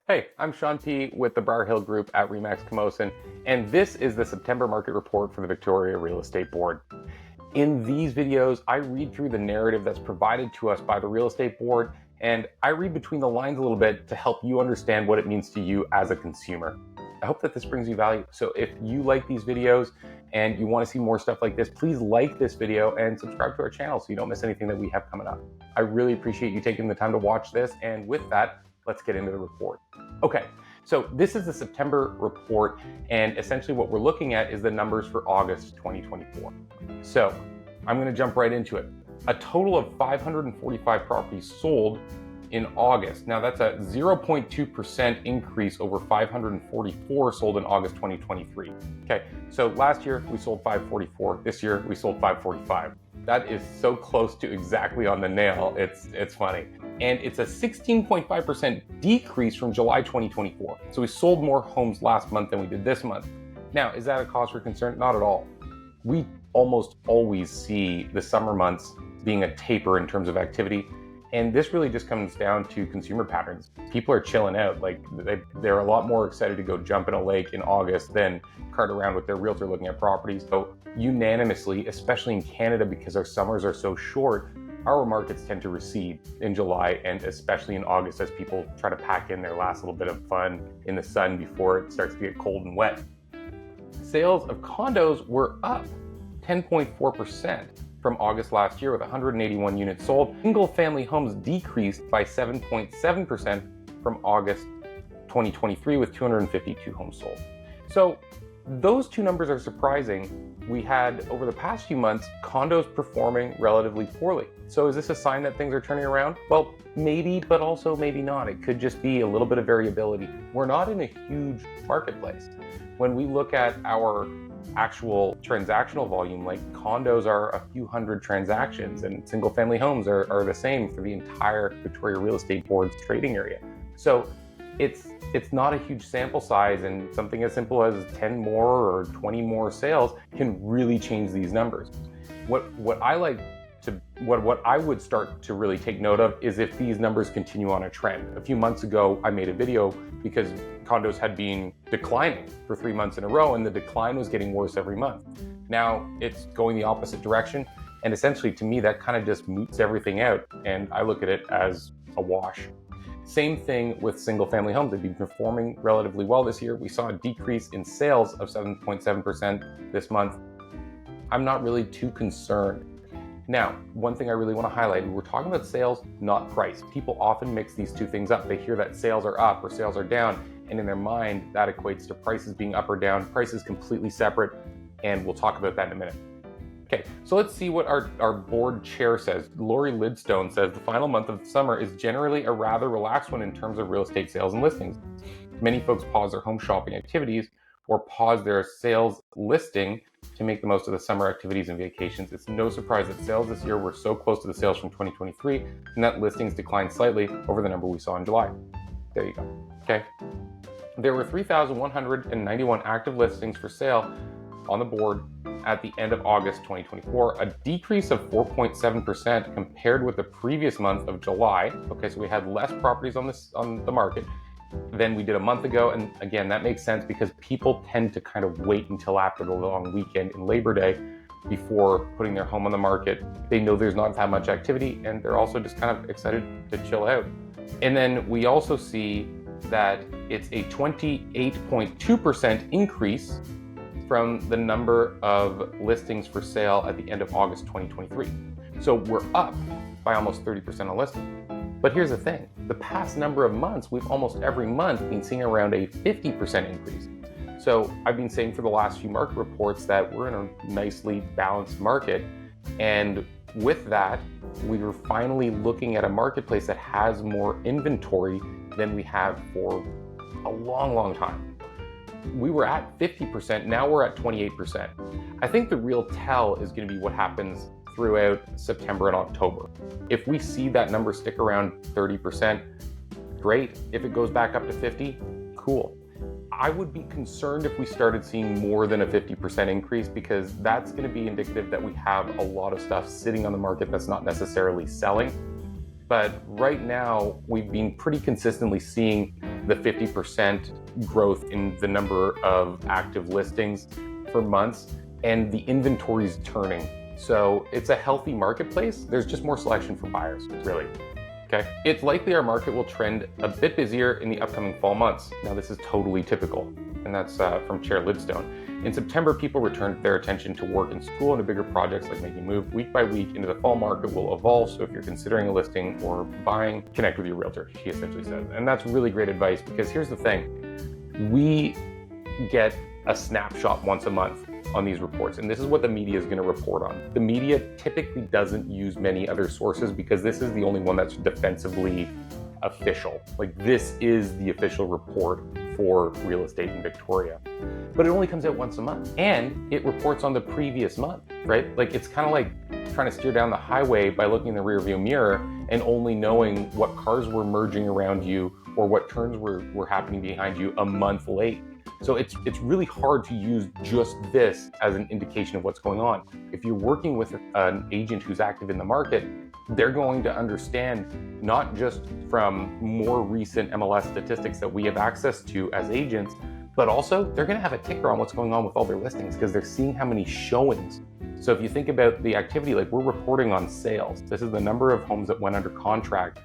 Hey, I'm Sean P. with the Briar Hill Group at Remax Camosun, and this is the September market report for the Victoria Real Estate Board. In these videos, I read through the narrative that's provided to us by the Real Estate Board, and I read between the lines a little bit to help you understand what it means to you as a consumer. I hope that this brings you value. So if you like these videos and you want to see more stuff like this, please like this video and subscribe to our channel so you don't miss anything that we have coming up. I really appreciate you taking the time to watch this, and with that, let's get into the report. Okay, so this is the September report, and essentially what we're looking at is the numbers for August 2024. So I'm going to jump right into it. A total of 545 properties sold in August. Now that's a 0.2% increase over 544 sold in August 2023. Okay, so last year we sold 544. This year we sold 545. That is so close to exactly on the nail. It's funny. And it's a 16.5% decrease from July 2024. So we sold more homes last month than we did this month. Now, is that a cause for concern? Not at all. We almost always see the summer months being a taper in terms of activity. And this really just comes down to consumer patterns. People are chilling out. Like they're a lot more excited to go jump in a lake in August than cart around with their realtor looking at properties. So unanimously, especially in Canada, because our summers are so short, our markets tend to recede in July and especially in August as people try to pack in their last little bit of fun in the sun before it starts to get cold and wet. Sales of condos were up 10.4% from August last year with 181 units sold. Single family homes decreased by 7.7% from August 2023 with 252 homes sold. So those two numbers are surprising. We had, over the past few months, condos performing relatively poorly. So is this a sign that things are turning around? Well, maybe, but also maybe not. It could just be a little bit of variability. We're not in a huge marketplace. When we look at our actual transactional volume, like condos are a few hundred transactions and single family homes are the same for the entire Victoria Real Estate Board's trading area. So it's not a huge sample size, and something as simple as 10 more or 20 more sales can really change these numbers. What I would start to really take note of is if these numbers continue on a trend. A few months ago, I made a video because condos had been declining for 3 months in a row, and the decline was getting worse every month. Now it's going the opposite direction, and essentially to me that kind of just moots everything out, and I look at it as a wash. Same thing with single family homes. They've been performing relatively well this year. We saw a decrease in sales of 7.7% this month. I'm not really too concerned. Now, one thing I really want to highlight, we're talking about sales, not price. People often mix these two things up. They hear that sales are up or sales are down, and in their mind, that equates to prices being up or down. Price is completely separate, and we'll talk about that in a minute. Okay, so let's see what our board chair says. Lori Lidstone says the final month of summer is generally a rather relaxed one in terms of real estate sales and listings. Many folks pause their home shopping activities or pause their sales listing to make the most of the summer activities and vacations. It's no surprise that sales this year were so close to the sales from 2023 and that listings declined slightly over the number we saw in July. There you go. Okay. There were 3,191 active listings for sale on the board at the end of August 2024, a decrease of 4.7% compared with the previous month of July. Okay, so we had less properties on the market than we did a month ago, and again, that makes sense because people tend to kind of wait until after the long weekend in Labor Day before putting their home on the market. They know there's not that much activity, and they're also just kind of excited to chill out. And then we also see that it's a 28.2% increase from the number of listings for sale at the end of August 2023. So we're up by almost 30% on listings. But here's the thing, the past number of months, we've almost every month been seeing around a 50% increase. So I've been saying for the last few market reports that we're in a nicely balanced market. And with that, we were finally looking at a marketplace that has more inventory than we have for a long, long time. We were at 50%, now we're at 28%. I think the real tell is going to be what happens throughout September and October. If we see that number stick around 30%, great. If it goes back up to 50, cool. I would be concerned if we started seeing more than a 50% increase, because that's going to be indicative that we have a lot of stuff sitting on the market that's not necessarily selling. But right now, we've been pretty consistently seeing the 50% growth in the number of active listings for months, and the inventory's turning. So it's a healthy marketplace. There's just more selection for buyers, really. Okay. It's likely our market will trend a bit busier in the upcoming fall months. Now, this is totally typical, and that's from Chair Lidstone. In September, people returned their attention to work and school and to bigger projects like making a move. Week by week into the fall market will evolve, so if you're considering a listing or buying, connect with your realtor, she essentially says. And that's really great advice, because here's the thing. We get a snapshot once a month on these reports, and this is what the media is going to report on. The media typically doesn't use many other sources because this is the only one that's defensively official. Like, this is the official report for real estate in Victoria. But it only comes out once a month, and it reports on the previous month, right? Like, it's kind of like trying to steer down the highway by looking in the rearview mirror and only knowing what cars were merging around you or what turns were happening behind you a month late. So it's really hard to use just this as an indication of what's going on. If you're working with an agent who's active in the market, they're going to understand, not just from more recent MLS statistics that we have access to as agents, but also they're going to have a ticker on what's going on with all their listings because they're seeing how many showings. So if you think about the activity, like, we're reporting on sales. This is the number of homes that went under contract.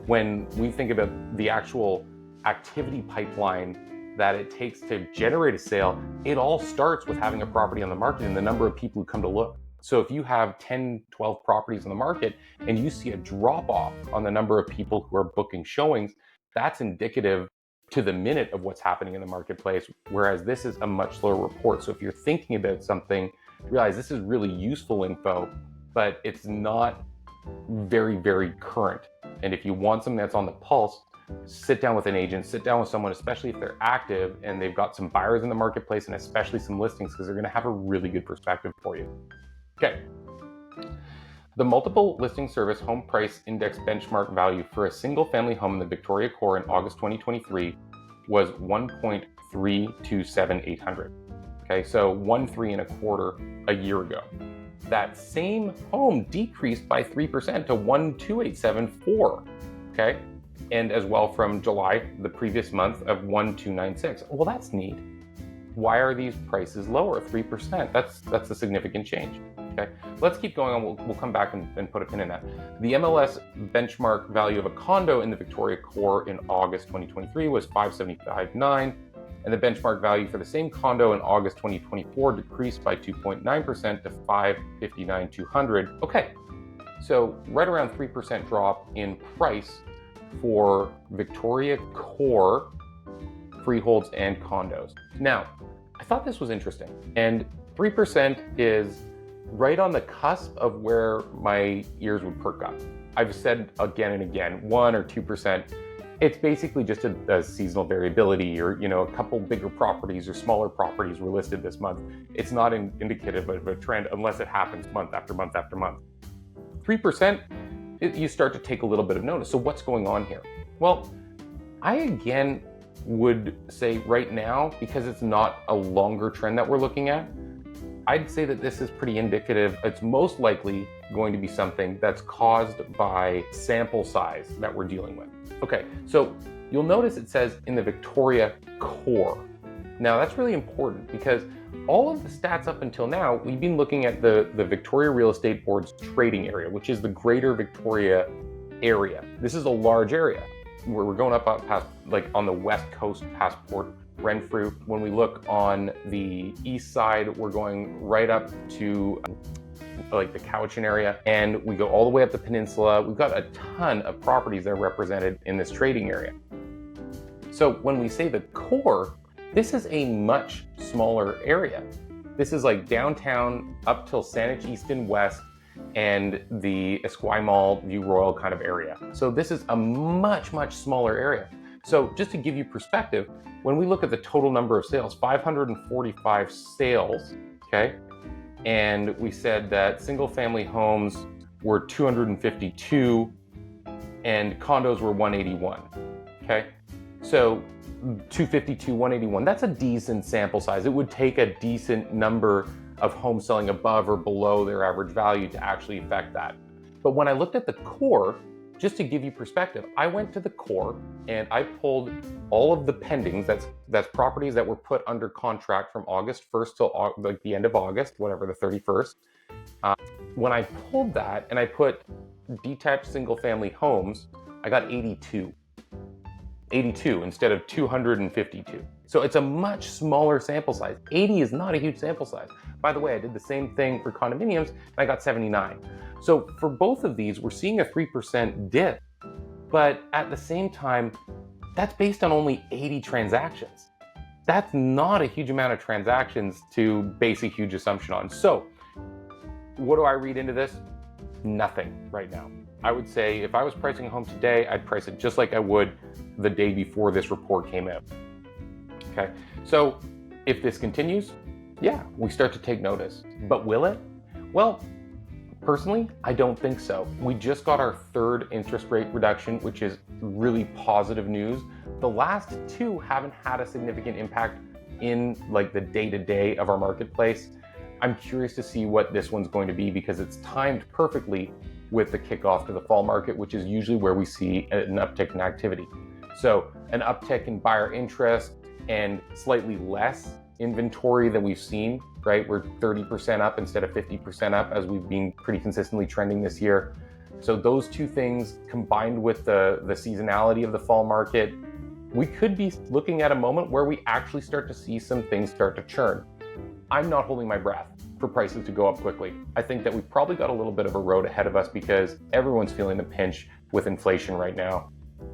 When we think about the actual activity pipeline that it takes to generate a sale, it all starts with having a property on the market and the number of people who come to look. So if you have 10, 12 properties on the market and you see a drop off on the number of people who are booking showings, that's indicative to the minute of what's happening in the marketplace, whereas this is a much slower report. So if you're thinking about something, realize this is really useful info, but it's not very, very current. And if you want something that's on the pulse, sit down with an agent, sit down with someone, especially if they're active and they've got some buyers in the marketplace and especially some listings, because they're going to have a really good perspective for you. Okay. The multiple listing service home price index benchmark value for a single family home in the Victoria Core in August 2023 was 1.327800. Okay, so 1.3 and a quarter a year ago. That same home decreased by 3% to 1.2874. Okay. And as well from July, the previous month, of 1.296. Well, that's neat. Why are these prices lower? 3%. That's a significant change. Okay, let's keep going on. We'll come back and put a pin in that. The MLS benchmark value of a condo in the Victoria Core in August 2023 was 575.9, and the benchmark value for the same condo in August 2024 decreased by 2.9% to 559,200. Okay, so right around 3% drop in price for Victoria Core freeholds and condos. Now, I thought this was interesting, and 3% is right on the cusp of where my ears would perk up. I've said again and again, 1 or 2%, it's basically just a seasonal variability, or, you know, a couple bigger properties or smaller properties were listed this month. It's not indicative of a trend unless it happens month after month after month. 3%, you start to take a little bit of notice. So what's going on here? Well, I again would say right now, because it's not a longer trend that we're looking at, I'd say that this is pretty indicative. It's most likely going to be something that's caused by sample size that we're dealing with. Okay, so you'll notice it says in the Victoria Core. Now that's really important because all of the stats up until now, we've been looking at the Victoria Real Estate Board's trading area, which is the Greater Victoria area. This is a large area. We're going up past, like, on the west coast past Port Renfrew. When we look on the east side, we're going right up to like the Cowichan area, and we go all the way up the peninsula. We've got a ton of properties that are represented in this trading area. So when we say the core, this is a much smaller area. This is like downtown up till Saanich East and West and the Esquimalt, View Royal kind of area. So this is a much, much smaller area. So just to give you perspective, when we look at the total number of sales, 545 sales, okay? And we said that single family homes were 252 and condos were 181, okay? So 252, 181, that's a decent sample size. It would take a decent number of homes selling above or below their average value to actually affect that. But when I looked at the core, just to give you perspective, I went to the core and I pulled all of the pendings, that's properties that were put under contract from August 1st till like the end of August, whatever, the 31st. When I pulled that and I put detached single family homes, I got 82 instead of 252. So it's a much smaller sample size. 80 is not a huge sample size. By the way, I did the same thing for condominiums and I got 79. So for both of these, we're seeing a 3% dip, but at the same time, that's based on only 80 transactions. That's not a huge amount of transactions to base a huge assumption on. So what do I read into this? Nothing right now. I would say if I was pricing a home today, I'd price it just like I would the day before this report came out. Okay, so if this continues, yeah, we start to take notice. But will it? Well, personally, I don't think so. We just got our third interest rate reduction, which is really positive news. The last two haven't had a significant impact in like the day-to-day of our marketplace. I'm curious to see what this one's going to be because it's timed perfectly with the kickoff to the fall market, which is usually where we see an uptick in activity. So an uptick in buyer interest and slightly less inventory than we've seen, right? We're 30% up instead of 50% up as we've been pretty consistently trending this year. So those two things combined with the seasonality of the fall market, we could be looking at a moment where we actually start to see some things start to churn. I'm not holding my breath for prices to go up quickly. I think that we've probably got a little bit of a road ahead of us because everyone's feeling the pinch with inflation right now.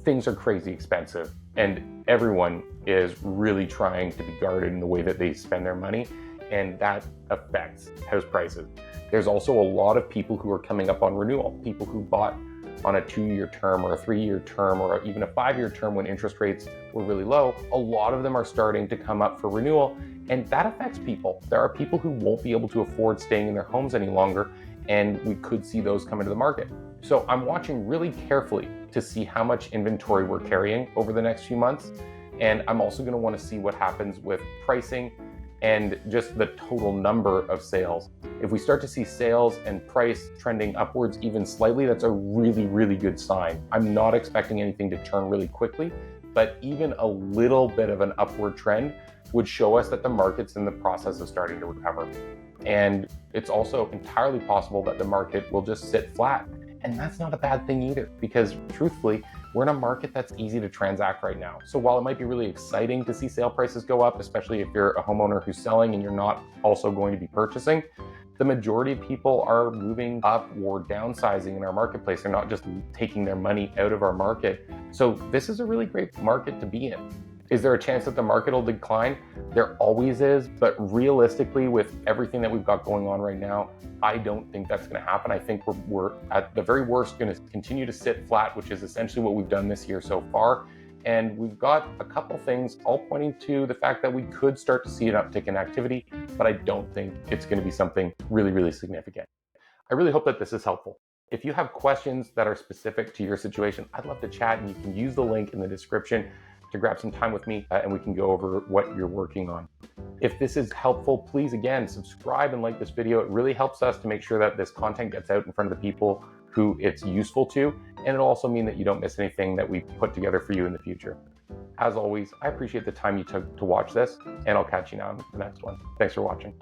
Things are crazy expensive and everyone is really trying to be guarded in the way that they spend their money, and that affects house prices. There's also a lot of people who are coming up on renewal, people who bought on a 2-year term or a 3-year term or even a 5-year term when interest rates were really low. A lot of them are starting to come up for renewal, and that affects people. There are people who won't be able to afford staying in their homes any longer, and we could see those come into the market. So I'm watching really carefully to see how much inventory we're carrying over the next few months. And I'm also going to want to see what happens with pricing and just the total number of sales. If we start to see sales and price trending upwards even slightly, that's a really, really good sign. I'm not expecting anything to turn really quickly, but even a little bit of an upward trend would show us that the market's in the process of starting to recover. And it's also entirely possible that the market will just sit flat. And that's not a bad thing either, because truthfully, we're in a market that's easy to transact right now. So while it might be really exciting to see sale prices go up, especially if you're a homeowner who's selling and you're not also going to be purchasing, the majority of people are moving up or downsizing in our marketplace. They're not just taking their money out of our market. So this is a really great market to be in. Is there a chance that the market will decline? There always is, but realistically, with everything that we've got going on right now, I don't think that's going to happen. I think we're at the very worst going to continue to sit flat, which is essentially what we've done this year so far. And we've got a couple things all pointing to the fact that we could start to see an uptick in activity, but I don't think it's going to be something really, really significant. I really hope that this is helpful. If you have questions that are specific to your situation, I'd love to chat, and you can use the link in the description to grab some time with me and we can go over what you're working on. If this is helpful, please again, subscribe and like this video. It really helps us to make sure that this content gets out in front of the people who it's useful to. And it'll also mean that you don't miss anything that we put together for you in the future. As always, I appreciate the time you took to watch this, and I'll catch you now in the next one. Thanks for watching.